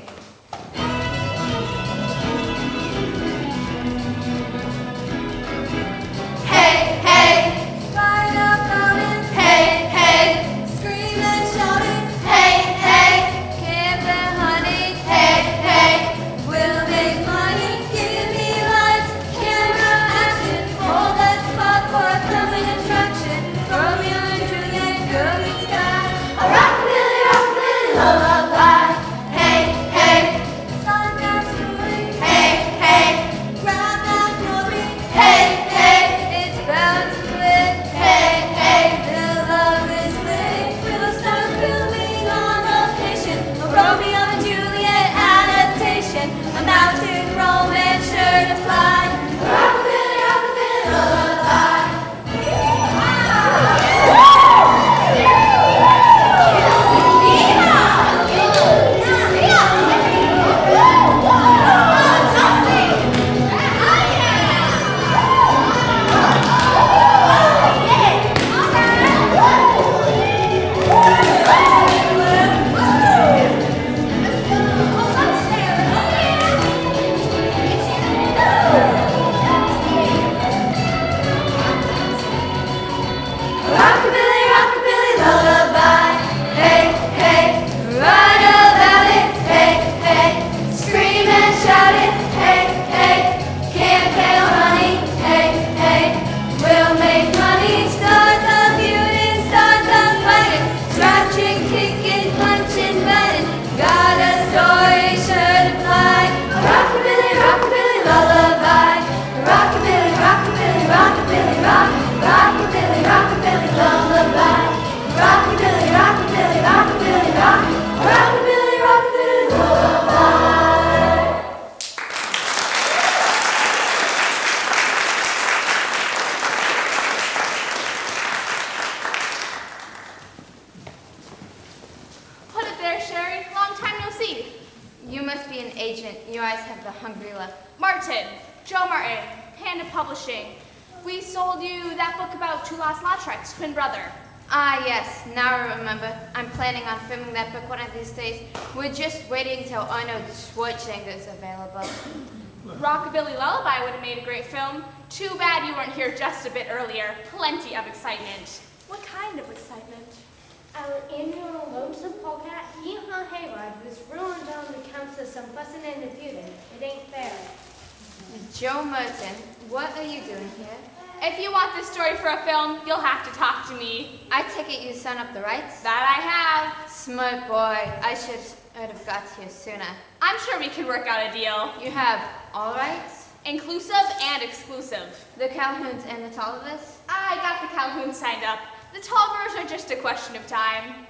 Speaker 5: Hey, hey, ride up on it. Hey, hey, scream and shout it. Hey, hey, campfire honey. Hey, hey, we'll make money. Give me lights, camera, action. Hold that spot for a coming attraction. Romeo and Juliet, girl meets guy. A rockabilly lullaby. Hey, hey, sun down story. Hey, hey, grab that glory. Hey, hey, it's bound to click. Hey, hey, the love is lit. We'll start filming on location. A Romeo and Juliet adaptation. A mountain romance sure to fly. A rockabilly lullaby. Rockabilly, rockabilly lullaby. Hey, hey, ride about it. Hey, hey, scream and shout it. Hey, hey, can't fail, honey. Hey, hey, we'll make money. Start the feuding, start the fighting. Scratching, kicking, punching, betting. Got a story sure to fly. Rockabilly, rockabilly lullaby. Rockabilly, rockabilly, rockabilly, rock. Rockabilly, rockabilly lullaby. Rockabilly, rockabilly, rockabilly, rock. Rockabilly, rockabilly lullaby.
Speaker 9: Put it there, Sherry. Long time no see.
Speaker 10: You must be an agent. Your eyes have the hungry look.
Speaker 9: Martin. Joe Martin. Panda Publishing. We sold you that book about two lost Lautrec's twin brother.
Speaker 10: Ah, yes. Now I remember. I'm planning on filming that book one of these days. We're just waiting till Arnold Schwarzenegger's available.
Speaker 9: Rockabilly Lullaby would have made a great film. Too bad you weren't here just a bit earlier. Plenty of excitement.
Speaker 1: What kind of excitement?
Speaker 7: Our annual Lonesome Polecat Yeehaw Hayride was ruined on the counts of some Fussin and Feudin. It ain't fair.
Speaker 10: Joe Merton, what are you doing here?
Speaker 9: If you want this story for a film, you'll have to talk to me.
Speaker 10: I take it you signed up the rights?
Speaker 9: That I have.
Speaker 10: Smart boy. I should have got here sooner.
Speaker 9: I'm sure we could work out a deal.
Speaker 10: You have all rights?
Speaker 9: Inclusive and exclusive.
Speaker 10: The Calhouns and the Tollivers?
Speaker 9: I got the Calhoun signed up. The Tollivers are just a question of time.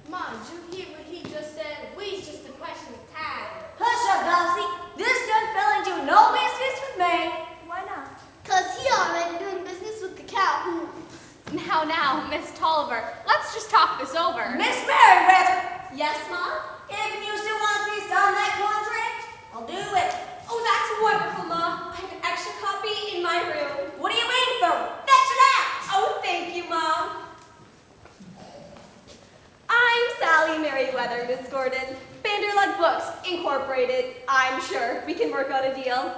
Speaker 4: Mom, did you hear what he just said? We's just a question of time.
Speaker 6: Hush up, Dulcie. This done fell into no business with me.
Speaker 1: Why not?
Speaker 4: 'Cause he already doing business with the Calhoun.
Speaker 9: Now, Miss Tolliver, let's just talk this over.
Speaker 6: Miss Merriweather,
Speaker 1: Yes, Mom?
Speaker 6: if you still want me to sign that contract, I'll do it.
Speaker 1: Oh, that's wonderful, Mom. I have an extra copy in my room.
Speaker 6: What are you waiting for? Fetch it out.
Speaker 1: Oh, thank you, Mom. I'm Sally Merriweather, Miss Gordon. Vanderlund Books, Incorporated. I'm sure we can work out a deal.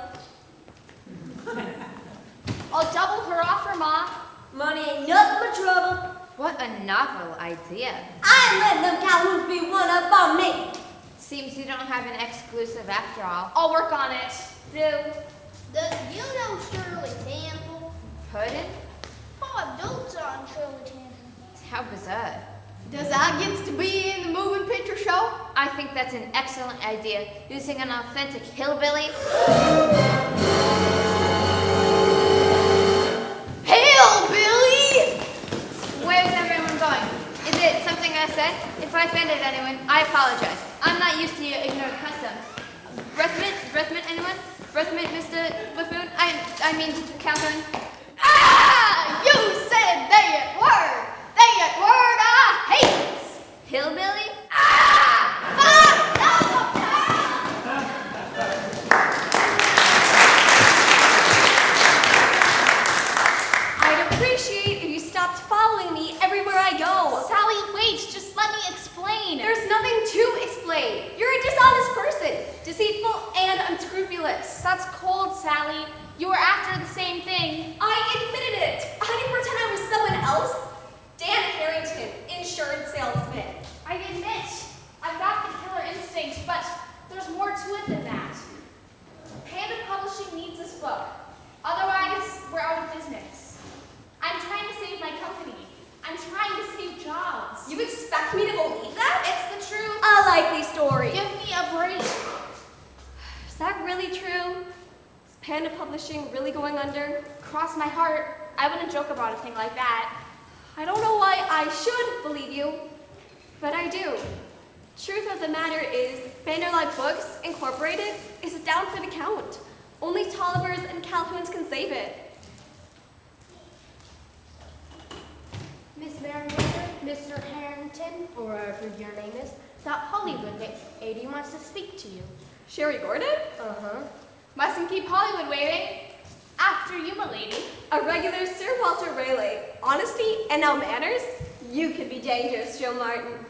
Speaker 9: I'll double her offer, Ma.
Speaker 6: Money ain't nothing but trouble.
Speaker 10: What a novel idea.
Speaker 6: I ain't letting them Calhouns be one up on me.
Speaker 10: Seems you don't have an exclusive after all.
Speaker 9: I'll work on it.
Speaker 4: Does you know Shirley Temple?
Speaker 10: Puddin'?
Speaker 4: Oh, adults on Shirley Temple.
Speaker 10: How bizarre.
Speaker 8: Does I get to be in the moving picture show?
Speaker 10: I think that's an excellent idea, using an authentic hillbilly.
Speaker 8: Hillbilly!
Speaker 10: Where's everyone going? Is it something I said? If I offended anyone, I apologize. I'm not used to your ignorant customs. Breathmint, anyone? Breathmint, Mr. Buffoon? I mean, Catherine.
Speaker 8: Ah! You said that word! That word I hate!
Speaker 10: Hillbilly?
Speaker 1: I'd appreciate if you stopped following me everywhere I go.
Speaker 9: Sally, wait, just let me explain.
Speaker 1: There's nothing to explain. You're a dishonest person, deceitful and unscrupulous.
Speaker 9: That's cold, Sally. You were after the same thing.
Speaker 1: I admitted it. How do you pretend I was someone else? Dan Harrington, insurance salesman.
Speaker 9: I admit, I've got the killer instinct, but there's more to it than that. Panda Publishing needs this book. Otherwise, we're out of business. I'm trying to save my company. I'm trying to save jobs.
Speaker 1: You expect me to believe that? It's the truth. A likely story.
Speaker 9: Give me a break.
Speaker 1: Is that really true? Is Panda Publishing really going under?
Speaker 9: Cross my heart. I wouldn't joke about a thing like that.
Speaker 1: I don't know why I should believe you, but I do. Truth of the matter is, Vanderlei Books Incorporated is down for the count. Only Tollivers and Calhouns can save it.
Speaker 7: Miss Merriweather, Mr. Harrington, or whatever your name is, that Hollywood lady wants to speak to you.
Speaker 1: Sherry Gordon?
Speaker 7: Uh-huh.
Speaker 9: Mustn't keep Hollywood waiting. After you, my lady.
Speaker 1: A regular Sir Walter Raleigh. Honesty and now manners? You could be dangerous, Joe Martin.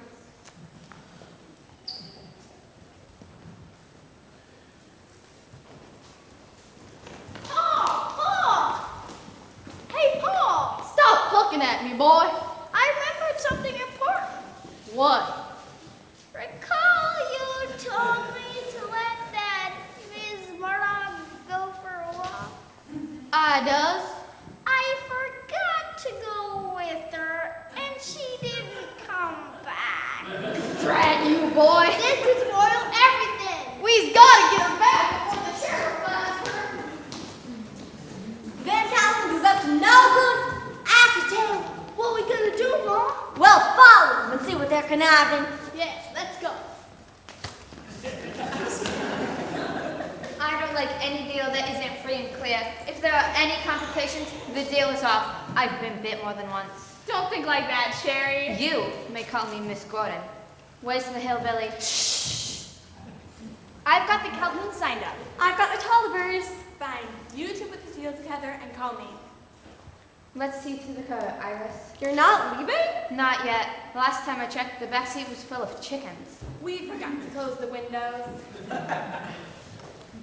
Speaker 8: Paul! Hey, Paul! Stop looking at me, boy. I remembered something important. What?
Speaker 4: Recall you told me to let that Miss Murdoch go for a walk.
Speaker 8: I does.
Speaker 4: I forgot to go with her, and she didn't come back.
Speaker 8: Drat you, boy.
Speaker 4: This could spoil everything.
Speaker 8: We's gotta get her back before the sheriff finds her.
Speaker 1: Van Calhoun is up to no good.
Speaker 4: I can tell. What we gonna do, Mom?
Speaker 1: Well, follow them and see what they're conniving.
Speaker 4: Yes, let's go.
Speaker 10: I don't like any deal that isn't free and clear. If there are any complications, the deal is off. I've been bit more than once.
Speaker 9: Don't think like that, Sherry.
Speaker 10: You may call me Miss Gordon. Where's the hillbilly?
Speaker 9: I've got the Calhoun signed up.
Speaker 1: I've got the Tollivers. Fine. You two put the deal together and call me.
Speaker 10: Let's see to the car, Iris.
Speaker 1: You're not leaving?
Speaker 10: Not yet. Last time I checked, the backseat was full of chickens.
Speaker 1: We forgot to close the windows.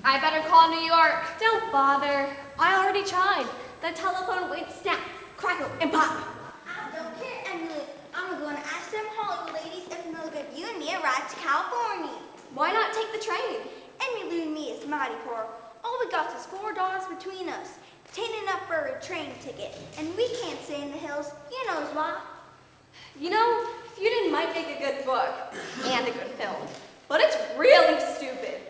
Speaker 9: I better call New York.
Speaker 1: Don't bother. I already tried. The telephone went snap, crackle, and pop.
Speaker 4: I don't care, Emily. I'm gonna ask them Hollywood ladies if they'll give you and me a ride to California.
Speaker 1: Why not take the train?
Speaker 4: Emily and me is mighty poor. All we got is $4 between us. Tain't enough for a train ticket, and we can't stay in the hills. You knows why.
Speaker 1: You know, Feudin might make a good book and a good film, but it's really stupid.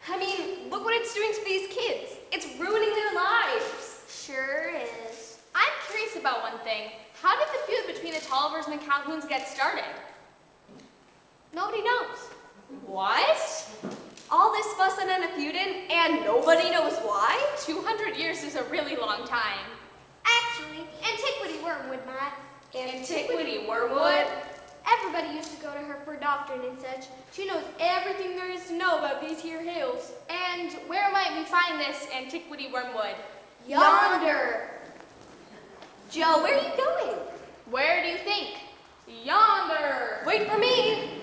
Speaker 1: I mean, look what it's doing to these kids. It's ruining their lives.
Speaker 4: Sure is.
Speaker 9: I'm curious about one thing. How did the feud between the Tollivers and the Calhouns get started?
Speaker 1: Nobody knows.
Speaker 9: What?
Speaker 1: All this fussing and a feuding, and nobody knows why?
Speaker 9: 200 years is a really long time.
Speaker 3: Actually, antiquity wormwood, Matt.
Speaker 9: Antiquity, Wormwood?
Speaker 3: Everybody used to go to her for doctrine and such. She knows everything there is to know about these here hills.
Speaker 9: And where might we find this Antiquity Wormwood?
Speaker 3: Yonder.
Speaker 1: Joe, where are you going?
Speaker 9: Where do you think? Yonder.
Speaker 1: Wait for me.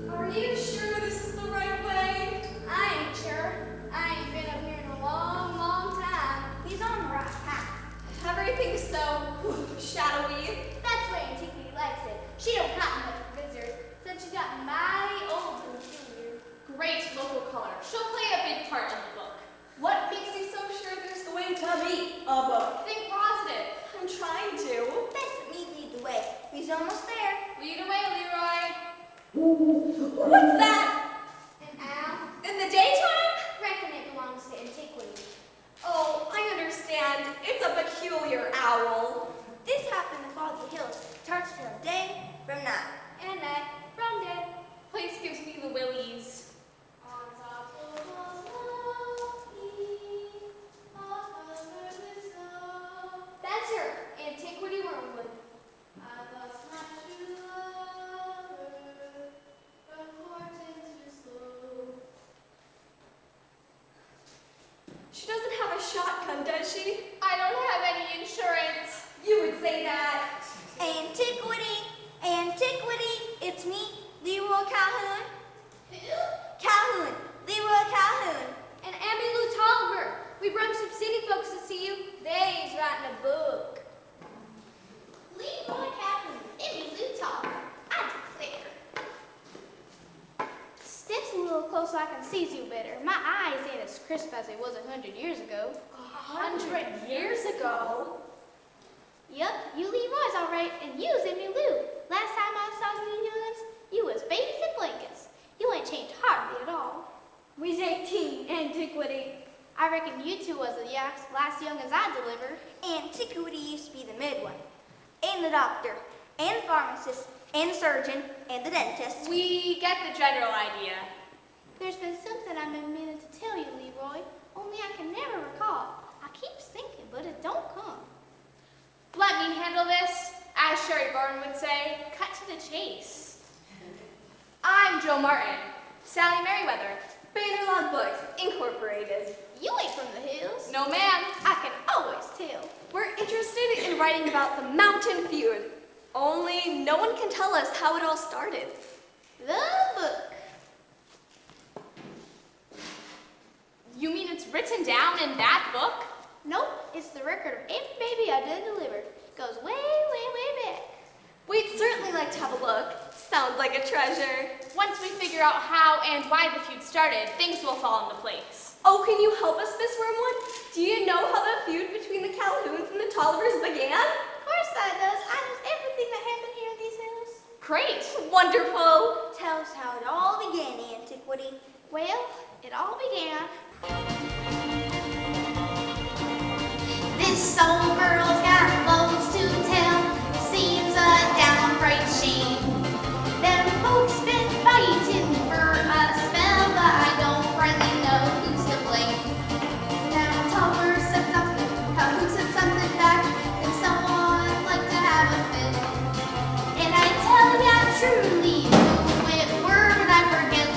Speaker 1: Are you sure this is the right way? Everything's so shadowy.
Speaker 3: That's why Antiquity likes it. She don't cotton much for visitors, since she's got mighty old and peculiar.
Speaker 9: Great local color. She'll play a big part in the book.
Speaker 1: What makes you so sure there's going to be a book?
Speaker 9: Think positive.
Speaker 1: I'm trying to.
Speaker 6: Let's let me lead the way. He's almost there.
Speaker 9: Lead away, Leroy.
Speaker 1: What's that?
Speaker 3: An owl?
Speaker 1: In the daytime?
Speaker 3: Reckon it belongs to Antiquity.
Speaker 1: Oh, I understand. It's a peculiar owl.
Speaker 6: This happened to Foggy Hills. Starts from day from night.
Speaker 3: And night from day.
Speaker 9: Place gives me the willies.
Speaker 5: On top of the mountain, over the snow.
Speaker 3: That's her, Antiquity Wormwood.
Speaker 5: I lost my true lover, from Horton to Slow.
Speaker 1: She doesn't have a shotgun, does she?
Speaker 9: I don't have any insurance.
Speaker 1: You would say that.
Speaker 6: Antiquity, Antiquity, it's me, Leroy Calhoun.
Speaker 5: Who?
Speaker 6: Calhoun, Leroy Calhoun.
Speaker 3: And Abby Lou Tolliver. We brung some city folks to see you. They's writing a book.
Speaker 5: Leroy Captain, Emmy Luton. I declare.
Speaker 2: Steps a little close so I can see you better. My eyes ain't as crisp as they was 100 years ago.
Speaker 1: 100 years ago?
Speaker 2: Yup, you Leroy's all right, and you's Emmy Lou. Last time I saw you youngins, you was babies and blankets. You ain't changed hardly at all.
Speaker 3: We's 18, Antiquity.
Speaker 2: I reckon you two was the last youngins I delivered.
Speaker 6: Antiquity used to be the midwife, and the doctor, and the pharmacist, and the surgeon, and the dentist.
Speaker 9: We get the general idea.
Speaker 2: There's been something I've been meaning to tell you, Leroy, only I can never recall. I keep thinking, but it don't come.
Speaker 9: Let me handle this. As Sherry Gordon would say, cut to the chase. I'm Joe Martin. Sally Merriweather.
Speaker 1: Bannerlog Books, Incorporated.
Speaker 2: You ain't from the hills.
Speaker 9: No, ma'am.
Speaker 2: I can always tell.
Speaker 1: We're interested in writing about the Mountain Feud. Only no one can tell us how it all started.
Speaker 2: The book.
Speaker 9: You mean it's written down in that book?
Speaker 2: Nope, it's the record of every baby I did deliver. Goes way, way, way back.
Speaker 1: We'd certainly like to have a look. Sounds like a treasure.
Speaker 9: Once we figure out how and why the feud started, things will fall into place.
Speaker 1: Oh, can you help us, Miss Wormwood? Do you know how the feud between the Calhouns and the Tollivers began?
Speaker 2: Of course I does. I knows everything that happened here in these hills.
Speaker 9: Great.
Speaker 1: Wonderful.
Speaker 6: Tell us how it all began, Antiquity.
Speaker 2: Well, it all began.
Speaker 5: This old girl's got loads to tell. Seems a downright shame. Them folks been fighting for a spell, but I don't really know who's to blame. Now Topper said something, Calhoun said something back, and someone like to have a fit. And I tell ya truly, who it were, but I forget.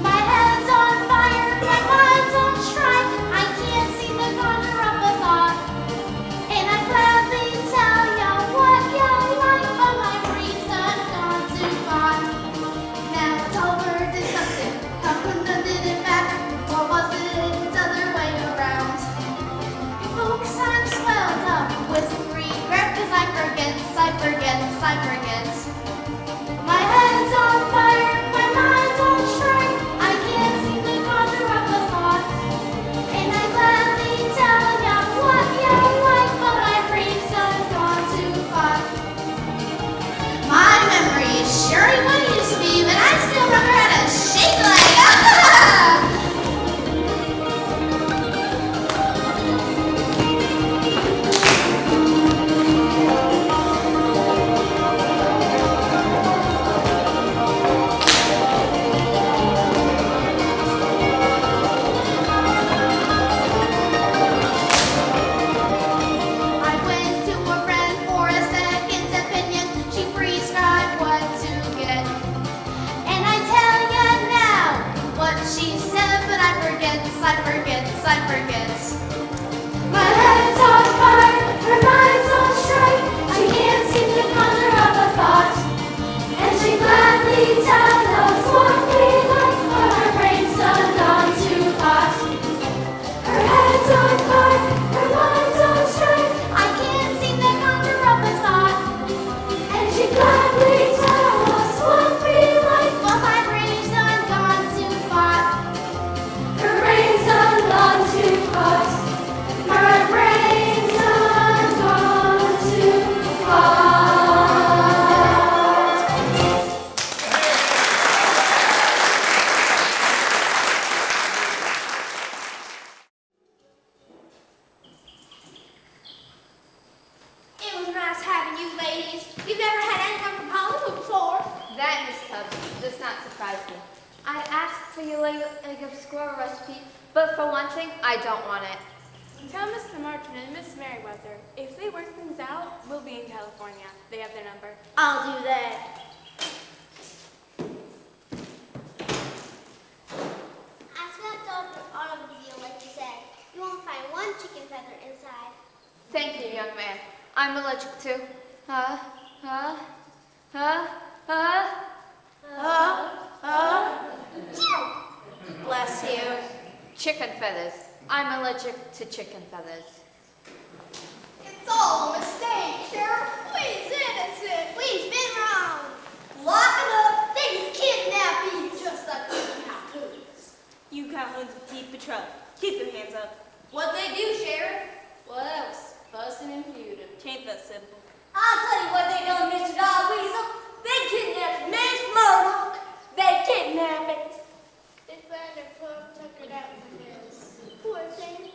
Speaker 5: My head's on fire, my mind's on strike. I can't seem to conjure up a thought. And I gladly tell ya what ya like, but my brain's done gone too far. Now Tolver did something, Calhoun did it back, or was it the other way around? Folks, I'm swelled up with regret, 'cause I forget. My head's on fire, my mind's on strike. I can't seem to conjure up a thought. And I gladly tell ya what ya like, but my brain's done gone too far. My memory is sure what it used to be, but I still remember how to shake a leg.
Speaker 10: not surprise me. I'd ask for your leg of squirrel recipe, but for one thing, I don't want it.
Speaker 1: Tell Mr. Martin and Miss Merriweather, if they work things out, we'll be in California. They have their number.
Speaker 4: I'll do that. I swept over an automobile like you said. You won't find one chicken feather inside.
Speaker 10: Thank you, young man. I'm allergic to. Bless you. Chicken feathers. I'm allergic to chicken feathers.
Speaker 8: It's all a mistake, Sheriff. Please, innocent.
Speaker 4: We've been wrong.
Speaker 8: Locking up things kidnapping just like the Calhouns.
Speaker 6: You Calhouns of Deep Patrol. Keep them hands up.
Speaker 8: What they do, Sheriff? What else? Fussin and feudin'.
Speaker 6: Tain't that simple.
Speaker 5: I'll tell you what they done, Mr. Dog Weasel. They kidnapped Miss Murdoch. They kidnapped it.
Speaker 4: They found her poor tuckered out in this. Poor thing.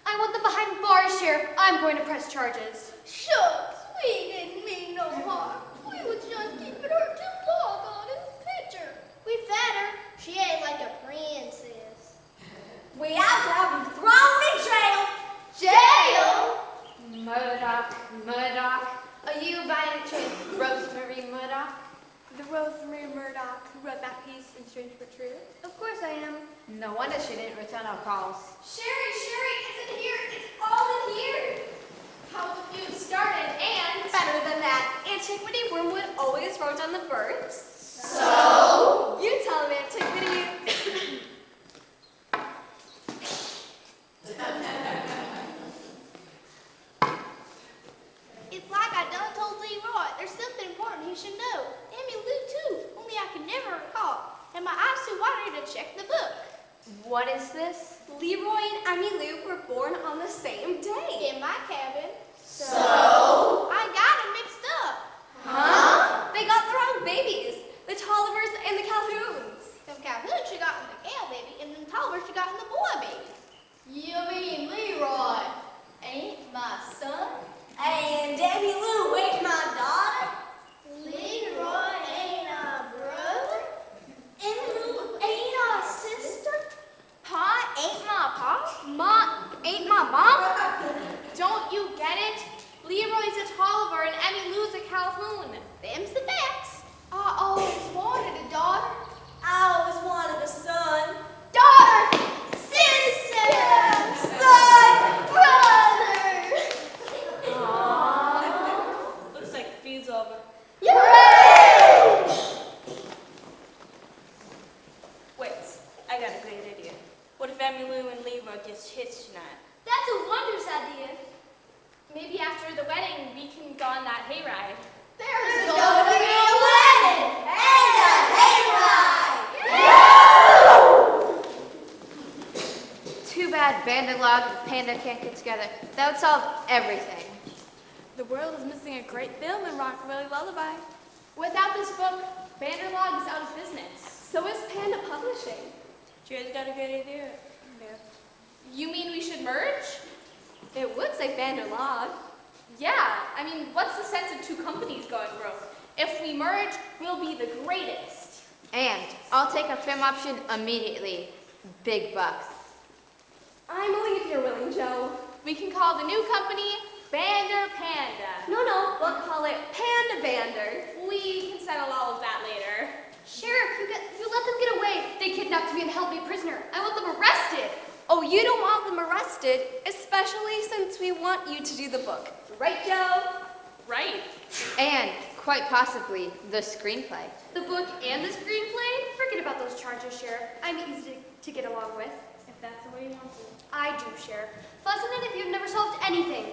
Speaker 3: I want them behind bars, Sheriff. I'm going to press charges.
Speaker 8: Shucks, we didn't mean no harm. We was just keeping her too long on his picture.
Speaker 4: We fed her. She ate like a princess.
Speaker 5: We have to have them thrown in jail.
Speaker 8: Jail?
Speaker 10: Murdoch. Are you by any chance Rosemary Murdoch?
Speaker 1: The Rosemary Murdoch who wrote that piece in Strange but True.
Speaker 3: Of course I am.
Speaker 10: No wonder she didn't return our calls.
Speaker 1: Sherry, it's in here. It's all in here. How the feud started, and better than that, Antiquity Wormwood always wrote on the birds.
Speaker 8: So?
Speaker 1: You tell him, Antiquity.
Speaker 4: It's like I done told Leroy. There's something important he should know. Emmy Lou too. Only I can never recall. And my eyes too watery to check the book.
Speaker 10: What is this?
Speaker 1: Leroy and Emmy Lou were born on the same day.
Speaker 4: In my cabin.
Speaker 8: So?
Speaker 4: I got them mixed up.
Speaker 8: Huh?
Speaker 1: They got the wrong babies. The Tollivers and the Calhouns.
Speaker 4: Them Calhoun she got in the gal baby, and them Tolliver she got in the boy baby.
Speaker 8: You mean Leroy ain't my son?
Speaker 5: And Emmy Lou ain't my daughter.
Speaker 4: Leroy ain't our brother.
Speaker 5: Emmy Lou ain't our sister. Pa ain't my pa.
Speaker 1: Ma ain't my mom? Don't you get it? Leroy's a Tolliver and Emmy Lou's a Calhoun.
Speaker 4: Them's the facts.
Speaker 8: I always wanted a daughter.
Speaker 5: I always wanted a son.
Speaker 8: Daughter!
Speaker 4: Sister!
Speaker 5: Son!
Speaker 4: Brother!
Speaker 6: Looks like the feud's over.
Speaker 8: Hooray!
Speaker 6: Wait, I got a great idea. What if Emmy Lou and Leroy gets hitched tonight?
Speaker 1: That's a wondrous idea. Maybe after the wedding, we can go on that hayride.
Speaker 8: There's
Speaker 4: gonna be a
Speaker 5: wedding and a hayride.
Speaker 10: Too bad Bandalog and Panda can't get together. That would solve everything.
Speaker 1: The world is missing a great film in Rockabilly Lullaby. Without this book, Vanderlog is out of business. So is Panda Publishing.
Speaker 6: Jerry's got a great idea.
Speaker 1: You mean we should merge? It would say Vanderlog. Yeah, I mean, what's the sense of two companies going broke? If we merge, we'll be the greatest.
Speaker 10: And I'll take a film option immediately. Big bucks.
Speaker 1: I believe you're willing, Joe. We can call the new company Vander Panda. No, we'll call it Panda Vander. We can settle all of that later.
Speaker 3: Sheriff, you let them get away. They kidnapped me and held me prisoner. I want them arrested.
Speaker 1: Oh, you don't want them arrested, especially since we want you to do the book. Right, Joe? Right.
Speaker 10: And, quite possibly, the screenplay.
Speaker 3: The book and the screenplay? Forget about those charges, Sheriff. I'm easy to get along with.
Speaker 1: If that's the way you want to.
Speaker 3: I do, Sheriff. Fussin' it if you've never solved anything.